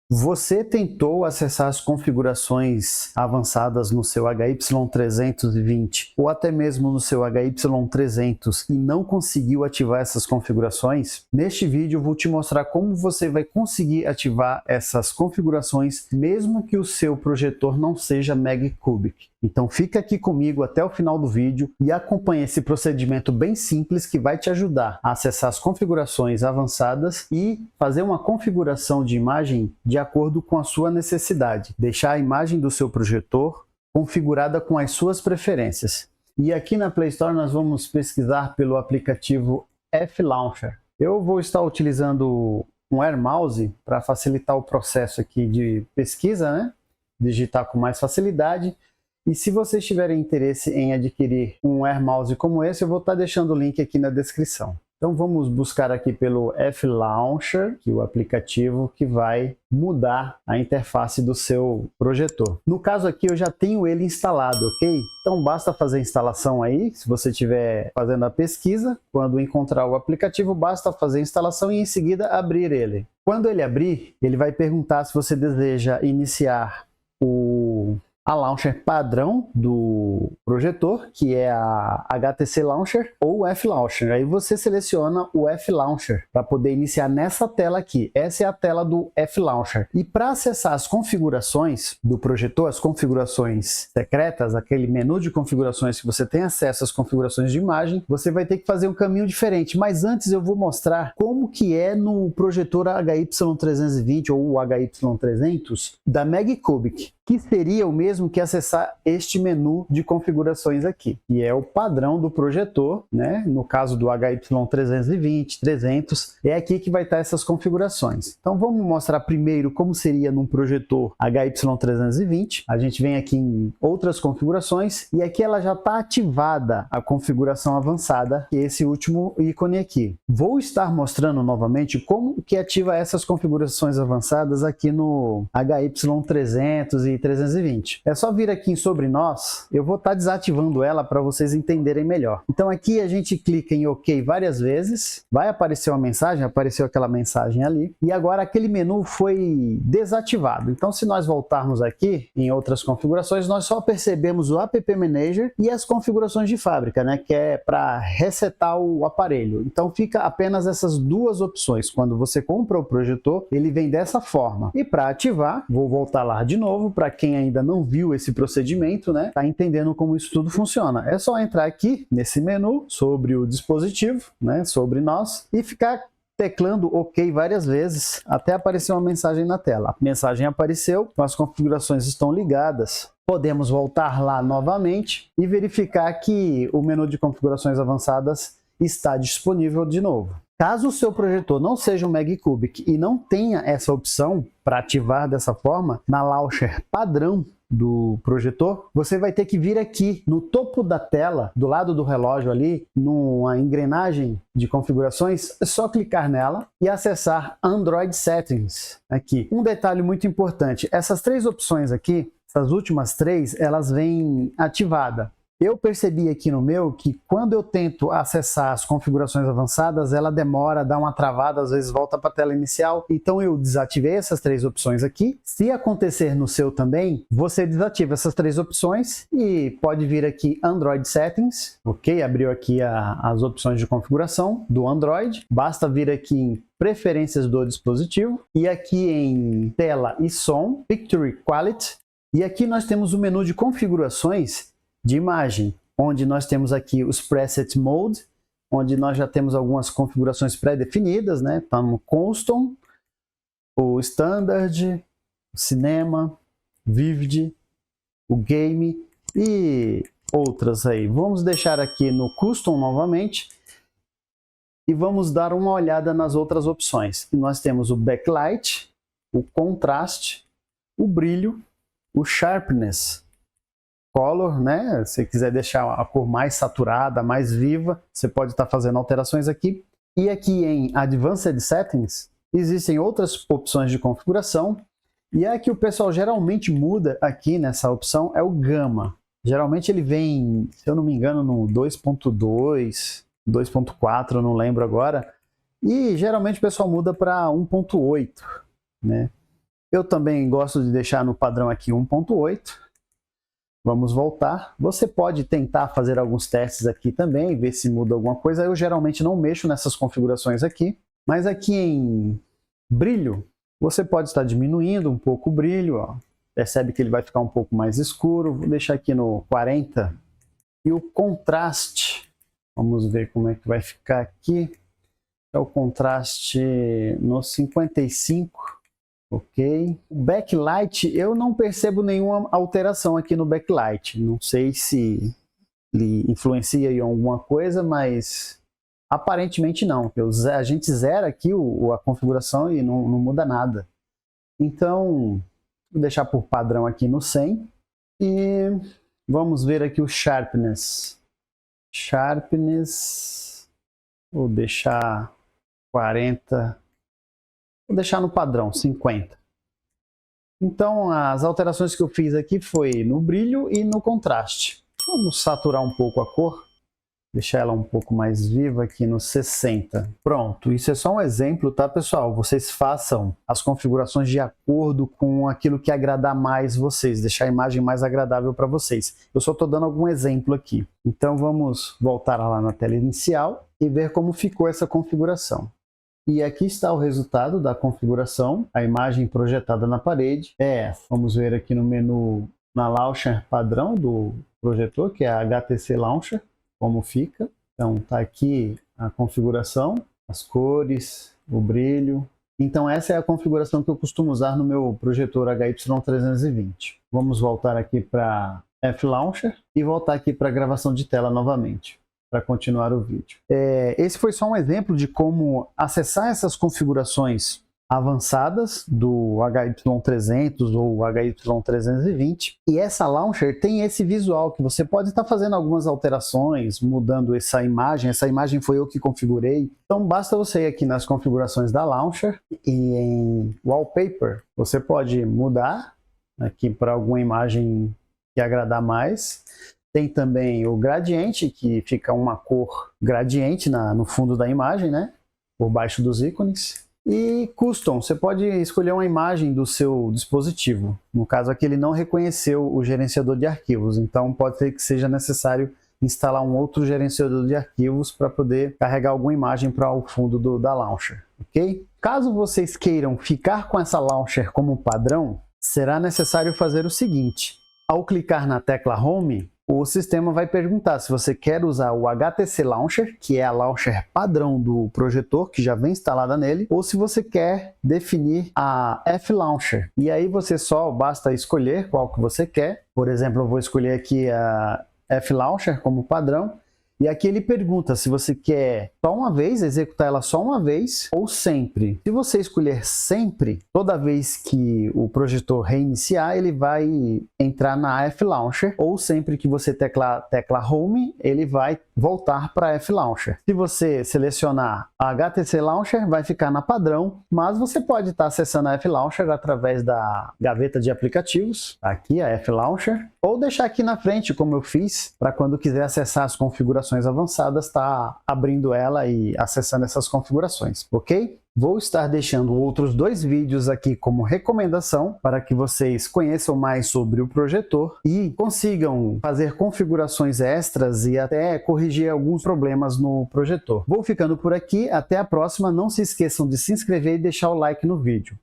Você tentou acessar as configurações avançadas no seu HY320 ou até mesmo no seu HY300 e não conseguiu ativar essas configurações? Neste vídeo eu vou te mostrar como você vai conseguir ativar essas configurações mesmo que o seu projetor não seja Megcubic. Então fica aqui comigo até o final do vídeo e acompanhe esse procedimento bem simples que vai te ajudar a acessar as configurações avançadas e fazer uma configuração de imagem de acordo com a sua necessidade. Deixar a imagem do seu projetor configurada com as suas preferências. E aqui na Play Store nós vamos pesquisar pelo aplicativo F-Launcher. Eu vou estar utilizando um Air Mouse para facilitar o processo aqui de pesquisa, né? Digitar com mais facilidade. E se vocês tiverem interesse em adquirir um Air Mouse como esse, eu vou estar deixando o link aqui na descrição. Então vamos buscar aqui pelo F-Launcher, que é o aplicativo que vai mudar a interface do seu projetor. No caso aqui eu já tenho ele instalado, ok? Então basta fazer a instalação aí, se você estiver fazendo a pesquisa, quando encontrar o aplicativo, basta fazer a instalação e em seguida abrir ele. Quando ele abrir, ele vai perguntar se você deseja iniciar a launcher padrão do projetor, que é a HTC Launcher ou o F-Launcher. Aí você seleciona o F-Launcher para poder iniciar nessa tela aqui. Essa é a tela do F-Launcher. E para acessar as configurações do projetor, as configurações secretas, aquele menu de configurações que você tem acesso às configurações de imagem, você vai ter que fazer um caminho diferente. Mas antes eu vou mostrar como que é no projetor HY320 ou o HY300 da Megcubic, que seria o mesmo que acessar este menu de configurações aqui, que é o padrão do projetor, né? No caso do HY320, 300, é aqui que vai estar essas configurações. Então vamos mostrar primeiro como seria num projetor HY320. A gente vem aqui em outras configurações e aqui ela já está ativada a configuração avançada, que é esse último ícone aqui. Vou estar mostrando novamente como que ativa essas configurações avançadas aqui no HY300 e 320. É só vir aqui em sobre nós, eu vou estar desativando ela para vocês entenderem melhor. Então aqui a gente clica em OK várias vezes, vai aparecer uma mensagem, apareceu aquela mensagem ali, e agora aquele menu foi desativado. Então se nós voltarmos aqui em outras configurações, nós só percebemos o App Manager e as configurações de fábrica, né, que é para resetar o aparelho. Então fica apenas essas duas opções. Quando você compra o projetor, ele vem dessa forma. E para ativar, vou voltar lá de novo, para quem ainda não viu esse procedimento, né, tá entendendo como isso tudo funciona. É só entrar aqui nesse menu sobre o dispositivo, né, sobre nós, e ficar teclando OK várias vezes até aparecer uma mensagem na tela. A mensagem apareceu, as configurações estão ligadas. Podemos voltar lá novamente e verificar que o menu de configurações avançadas está disponível de novo. Caso o seu projetor não seja um Megcubic e não tenha essa opção para ativar dessa forma, na launcher padrão do projetor, você vai ter que vir aqui no topo da tela, do lado do relógio ali, numa engrenagem de configurações, é só clicar nela e acessar Android Settings aqui. Um detalhe muito importante, essas três opções aqui, essas últimas três, elas vêm ativadas. Eu percebi aqui no meu que quando eu tento acessar as configurações avançadas, ela demora, dá uma travada, às vezes volta para a tela inicial. Então eu desativei essas três opções aqui. Se acontecer no seu também, você desativa essas três opções e pode vir aqui Android Settings, ok? Abriu aqui as opções de configuração do Android. Basta vir aqui em Preferências do dispositivo e aqui em Tela e Som, Picture Quality. E aqui nós temos o menu de configurações de imagem, onde nós temos aqui os Preset Mode, onde nós já temos algumas configurações pré-definidas, né? Tá no Custom, o Standard, o Cinema, Vivid, o Game e outras aí. Vamos deixar aqui no Custom novamente e vamos dar uma olhada nas outras opções. E nós temos o Backlight, o Contraste, o Brilho, o Sharpness, Color, né? Se quiser deixar a cor mais saturada, mais viva, você pode estar fazendo alterações aqui. E aqui em Advanced Settings, existem outras opções de configuração. E a que o pessoal geralmente muda aqui nessa opção é o Gama. Geralmente ele vem, se eu não me engano, no 2.2, 2.4, não lembro agora. E geralmente o pessoal muda para 1.8, né? Eu também gosto de deixar no padrão aqui 1.8. Vamos voltar. Você pode tentar fazer alguns testes aqui também, ver se muda alguma coisa. Eu geralmente não mexo nessas configurações aqui, mas aqui em brilho, você pode estar diminuindo um pouco o brilho, ó. Percebe que ele vai ficar um pouco mais escuro. Vou deixar aqui no 40. E o contraste, vamos ver como é que vai ficar aqui. É o contraste no 55, ok. O backlight, eu não percebo nenhuma alteração aqui no backlight. Não sei se ele influencia em alguma coisa, mas aparentemente não. A gente zera aqui a configuração e não muda nada. Então, vou deixar por padrão aqui no 100 e vamos ver aqui o Sharpness. Sharpness, vou deixar 40, vou deixar no padrão 50. Então as alterações que eu fiz aqui foi no brilho e no contraste. Vamos saturar um pouco a cor. Deixar ela um pouco mais viva aqui no 60. Pronto, isso é só um exemplo, tá, pessoal? Vocês façam as configurações de acordo com aquilo que agradar mais vocês, deixar a imagem mais agradável para vocês. Eu só estou dando algum exemplo aqui. Então vamos voltar lá na tela inicial e ver como ficou essa configuração. E aqui está o resultado da configuração, a imagem projetada na parede. Vamos ver aqui no menu, na launcher padrão do projetor, que é a HTC Launcher. Como fica. Então tá aqui a configuração, as cores, o brilho. Então essa é a configuração que eu costumo usar no meu projetor HY320. Vamos voltar aqui para F-Launcher e voltar aqui para a gravação de tela novamente, para continuar o vídeo. Esse foi só um exemplo de como acessar essas configurações avançadas do HY300 ou HY320, e essa launcher tem esse visual que você pode estar fazendo algumas alterações, mudando essa imagem foi eu que configurei. Então basta você ir aqui nas configurações da launcher e em wallpaper você pode mudar aqui para alguma imagem que agradar mais. Tem também o gradiente, que fica uma cor gradiente no fundo da imagem, né, por baixo dos ícones. E Custom, você pode escolher uma imagem do seu dispositivo. No caso aqui ele não reconheceu o gerenciador de arquivos, então pode ser que seja necessário instalar um outro gerenciador de arquivos para poder carregar alguma imagem para o fundo da launcher, ok? Caso vocês queiram ficar com essa launcher como padrão, será necessário fazer o seguinte. Ao clicar na tecla Home, o sistema vai perguntar se você quer usar o HTC Launcher, que é a launcher padrão do projetor, que já vem instalada nele, ou se você quer definir a F-Launcher. E aí você só basta escolher qual que você quer. Por exemplo, eu vou escolher aqui a F-Launcher como padrão. E aqui ele pergunta se você quer só uma vez, executar ela só uma vez ou sempre. Se você escolher sempre, toda vez que o projetor reiniciar, ele vai entrar na F-Launcher, ou sempre que você tecla Home, ele vai voltar para a F-Launcher. Se você selecionar a HTC Launcher, vai ficar na padrão, mas você pode estar acessando a F-Launcher através da gaveta de aplicativos, aqui a F-Launcher, ou deixar aqui na frente, como eu fiz, para quando quiser acessar as configurações avançadas, tá abrindo ela e acessando essas configurações, ok? Vou estar deixando outros 2 vídeos aqui como recomendação para que vocês conheçam mais sobre o projetor e consigam fazer configurações extras e até corrigir alguns problemas no projetor. Vou ficando por aqui, até a próxima. Não se esqueçam de se inscrever e deixar o like no vídeo.